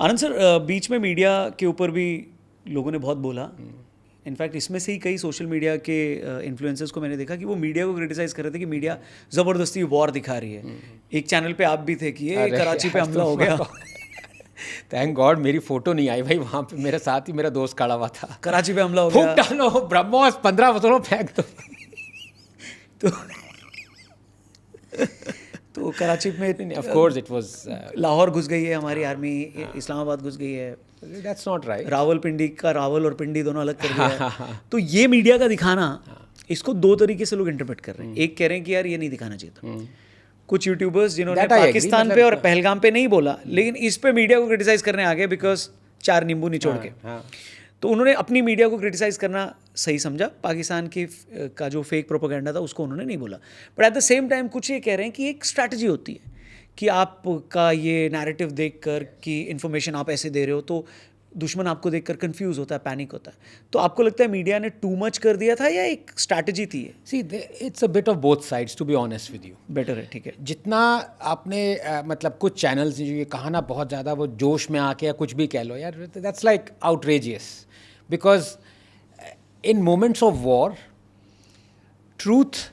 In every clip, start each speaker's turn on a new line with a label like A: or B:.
A: आनंद sir, बीच में media के ऊपर भी लोगों ने बहुत बोला. इनफैक्ट इसमें से ही कई सोशल मीडिया के इन्फ्लुएंसर्स को मैंने देखा कि वो मीडिया को क्रिटिसाइज कर रहे थे कि मीडिया ज़बरदस्ती वॉर दिखा रही है. एक चैनल पे आप भी थे कि ये कराची पे हमला हो गया.
B: थैंक गॉड मेरी फोटो नहीं आई भाई, वहाँ पे मेरे साथ ही मेरा दोस्त खड़ा हुआ था.
A: कराची पे हमला हो गया,
B: फूक डालो ब्रह्मोस 15 बोतलों फेंक दो.
A: तो कराची में
B: of course it was
A: Lahore घुस गई है हमारी आर्मी, इस्लामाबाद घुस गई है.
B: That's not right.
A: रावलपिंडी का रावल और पिंडी दोनों अलग कर दिया है. तो ये मीडिया का दिखाना, इसको दो तरीके से लोग इंटरप्रेट कर रहे हैं. एक कह रहे हैं कि यार ये नहीं दिखाना चाहिए था. कुछ यूट्यूबर्स जिन्होंने पाकिस्तान पे और पहलगाम पे नहीं बोला, लेकिन इस पे मीडिया को क्रिटिसाइज करने आ गए बिकॉज 4 नींबू निचोड़ के. तो उन्होंने अपनी मीडिया को क्रिटिसाइज करना सही समझा. पाकिस्तान की का जो फेक प्रोपेगेंडा था उसको उन्होंने नहीं बोला. But at the same time कुछ ये कह रहे हैं कि एक स्ट्रैटेजी होती है कि आपका ये नैरेटिव देखकर कि इन्फॉर्मेशन आप ऐसे दे रहे हो तो दुश्मन आपको देखकर कंफ्यूज होता है, पैनिक होता है. तो आपको लगता है मीडिया ने टू मच कर दिया था या एक स्ट्रैटेजी थी?
B: See it's a bit of both sides to be honest with you.
A: Better है, ठीक है.
B: जितना आपने मतलब कुछ चैनल्स जो ये कहा ना बहुत ज़्यादा वो जोश में आके या कुछ भी कह लो यार, that's like outrageous. Because in moments of war truth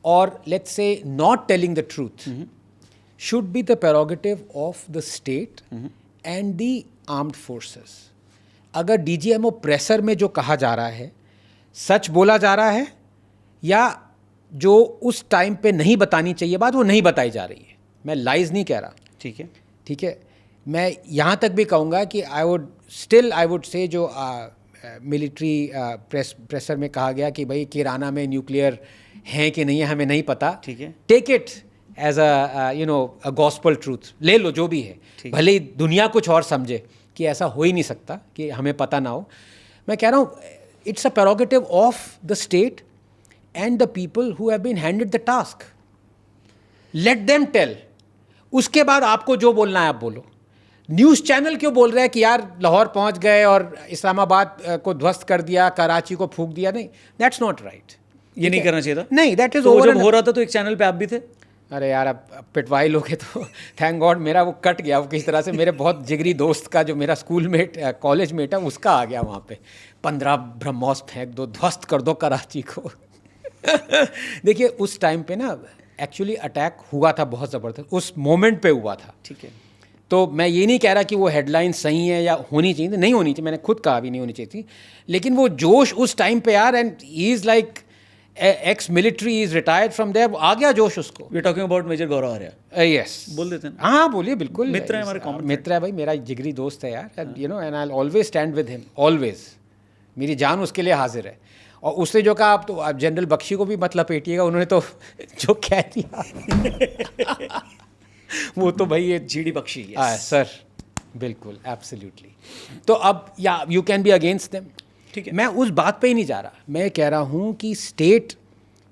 B: और let's say not telling the truth should be the prerogative of the state and the armed forces. अगर DGMO प्रेशर में जो कहा जा रहा है सच बोला जा रहा है या जो उस टाइम पे नहीं बतानी चाहिए बात वो नहीं बताई जा रही है. मैं लाइज नहीं कह रहा,
A: ठीक है,
B: ठीक है. मैं यहाँ तक भी कहूँगा कि आई वुड से जो मिलिट्री प्रेशर में कहा गया कि भाई किराना में न्यूक्लियर हैं कि नहीं है हमें नहीं पता,
A: ठीक है,
B: take it as a gospel truth, ले लो जो भी है. भले ही दुनिया कुछ और समझे कि ऐसा हो ही नहीं सकता कि हमें पता ना हो. मैं कह रहा हूँ it's a prerogative of the state and the people who have been handed the task. Let them tell. उसके बाद आपको जो बोलना है आप बोलो. न्यूज़ चैनल क्यों बोल रहे हैं कि यार लाहौर पहुँच गए और इस्लामाबाद को ध्वस्त कर दिया, कराची को फूंक दिया? नहीं, दैट्स नॉट राइट.
A: ये नहीं करना चाहिए था.
B: नहीं, दैट इज
A: ओवर. जब हो रहा था तो एक चैनल पे आप भी थे.
B: अरे यार अब पिटवाई लोग हैं तो थैंक गॉड मेरा वो कट गया वो किसी तरह से. मेरे बहुत जिगरी दोस्त का जो मेरा स्कूल मेट कॉलेज मेट है उसका आ गया वहाँ पे. 15 ब्रह्मोस फेंक दो, ध्वस्त कर दो कराची को. देखिए उस टाइम पे ना एक्चुअली अटैक हुआ था बहुत ज़बरदस्त, उस मोमेंट पे हुआ था,
A: ठीक है.
B: तो मैं ये नहीं कह रहा कि वो हेडलाइन सही है या होनी चाहिए, नहीं होनी चाहिए. मैंने खुद कहा भी नहीं होनी चाहिए थी. लेकिन वो जोश उस टाइम पे यार, and he is like ex military, is retired from there, आ गया जोश उसको.
A: We are talking about major Gaurav Arya.
B: Yes,
A: बोल देते हैं.
B: हाँ बोलिए, बिल्कुल.
A: मित्र है हमारे, कॉमन
B: मित्र है भाई, मेरा जिगरी दोस्त है यार, you know, and I will always stand with him, always. मेरी जान उसके लिए हाजिर है. और उसने जो कहा आप तो आप जनरल बख्शी को भी मत लपेटिएगा, उन्होंने तो जो कह दिया वो तो भाई ये
A: जीडी बख्शी.
B: सर बिल्कुल, एब्सोल्युटली. तो अब या you can be against them, ठीक है. मैं उस बात पे ही नहीं जा रहा. मैं कह रहा हूँ कि स्टेट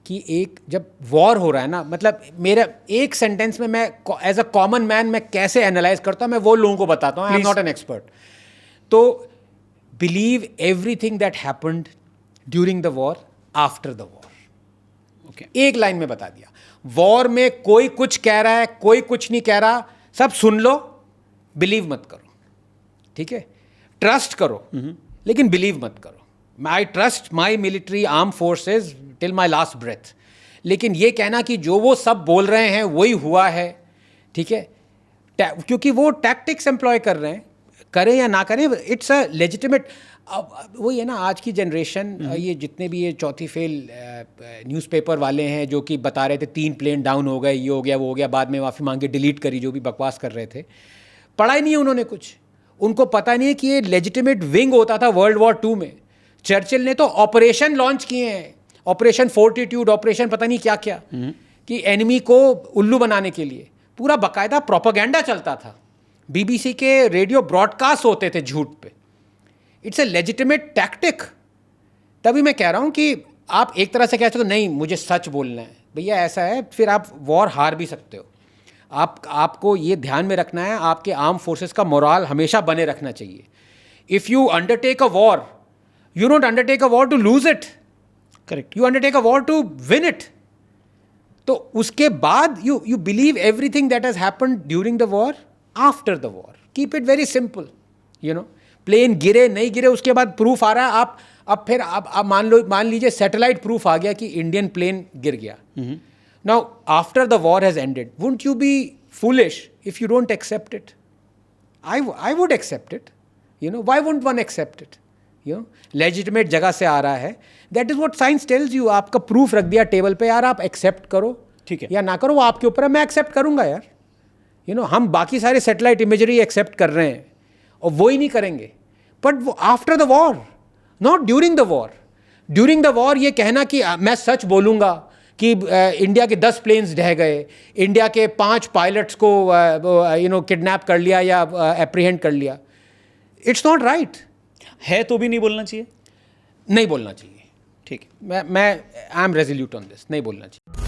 B: की एक जब वॉर हो रहा है ना, मतलब मेरा एक सेंटेंस में मैं एज अ कॉमन मैन मैं कैसे एनालाइज करता हूँ, मैं वो लोगों को बताता हूँ. I am not an expert. तो believe everything that happened during the war, after the war. Okay, एक लाइन में बता दिया. वॉर में कोई कुछ कह रहा है, कोई कुछ नहीं कह रहा, सब सुन लो, बिलीव मत करो, ठीक है. ट्रस्ट करो लेकिन बिलीव मत करो. I trust my military arm forces till my last breath. लेकिन ये कहना कि जो वो सब बोल रहे हैं वही हुआ है, ठीक है, क्योंकि वो टैक्टिक्स एम्प्लॉय कर रहे हैं, करें या ना करें, इट्स अ लेजिटिमेट. अब वही है ना, आज की जनरेशन, ये जितने भी ये चौथी फेल न्यूज़पेपर वाले हैं जो कि बता रहे थे 3 प्लेन डाउन हो गए, ये हो गया वो हो गया, बाद में माफ़ी मांग के डिलीट करी, जो भी बकवास कर रहे थे, पढ़ा ही नहीं है उन्होंने कुछ. उनको पता नहीं है कि ये लेजिटिमेट विंग होता था वर्ल्ड वॉर 2 में. चर्चिल ने तो ऑपरेशन लॉन्च किए हैं, ऑपरेशन फोर्टिट्यूड, ऑपरेशन पता नहीं क्या क्या, कि एनिमी को उल्लू बनाने के लिए पूरा बाकायदा प्रोपेगेंडा चलता था. BBC के रेडियो ब्रॉडकास्ट होते थे झूठ पे. It's a legitimate tactic. तभी मैं कह रहा हूँ कि आप एक तरह से कह सकते हो नहीं मुझे सच बोलना है, भैया ऐसा है, फिर आप वॉर हार भी सकते हो. आपको ये ध्यान में रखना है, आपके आर्म फोर्सेस का मोराल हमेशा बने रखना चाहिए. If you undertake a war, you don't undertake a war to lose it, correct, you undertake a war to win it. तो उसके बाद you believe everything that has happened during the war, after the war. Keep it very simple. You know, plane गिरे नहीं गिरे उसके बाद proof आ रहा है, आप अब फिर आप मान लीजिए सैटेलाइट प्रूफ आ गया कि इंडियन प्लेन गिर गया. Now after the war has ended, wouldn't you be foolish if you don't accept it? I would accept it. You know, why wouldn't one accept it? You know, legitimate जगह से आ रहा है. That is what science tells you. आपका proof रख दिया table पे, यार आप एक्सेप्ट करो,
A: ठीक है,
B: या ना करो, वो आपके ऊपर है. मैं एक्सेप्ट करूंगा यार. You know, हम बाकी सारे सैटेलाइट इमेजरी एक्सेप्ट कर रहे हैं और वो ही नहीं करेंगे. बट वो after the war, not during the war. During the war ये कहना कि मैं सच बोलूंगा कि इंडिया के 10 प्लेन्स ढह गए, इंडिया के 5 पायलट्स को किडनैप कर लिया या एप्रीहेंड कर लिया, इट्स नॉट राइट.
A: है तो भी नहीं बोलना चाहिए,
B: नहीं बोलना चाहिए.
A: ठीक है,
B: मैं I am resolute on this, नहीं बोलना चाहिए.